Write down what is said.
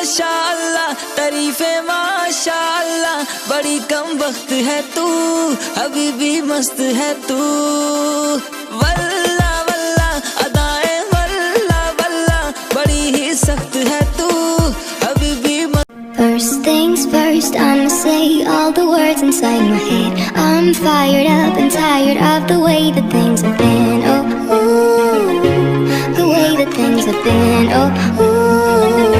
माशाअल्लाह, तारीफे माशाअल्लाह, बड़ी कम वक्त है तू, अभी भी मस्त है तू। वल्ला वल्ला अदाएं वल्ला वल्ला, बड़ी ही सख्त है तू, अभी भी First things first, I'ma say all the words inside my head. I'm fired up and tired of the way that things have been. Oh, ooh, the way that things have been. Oh, ooh.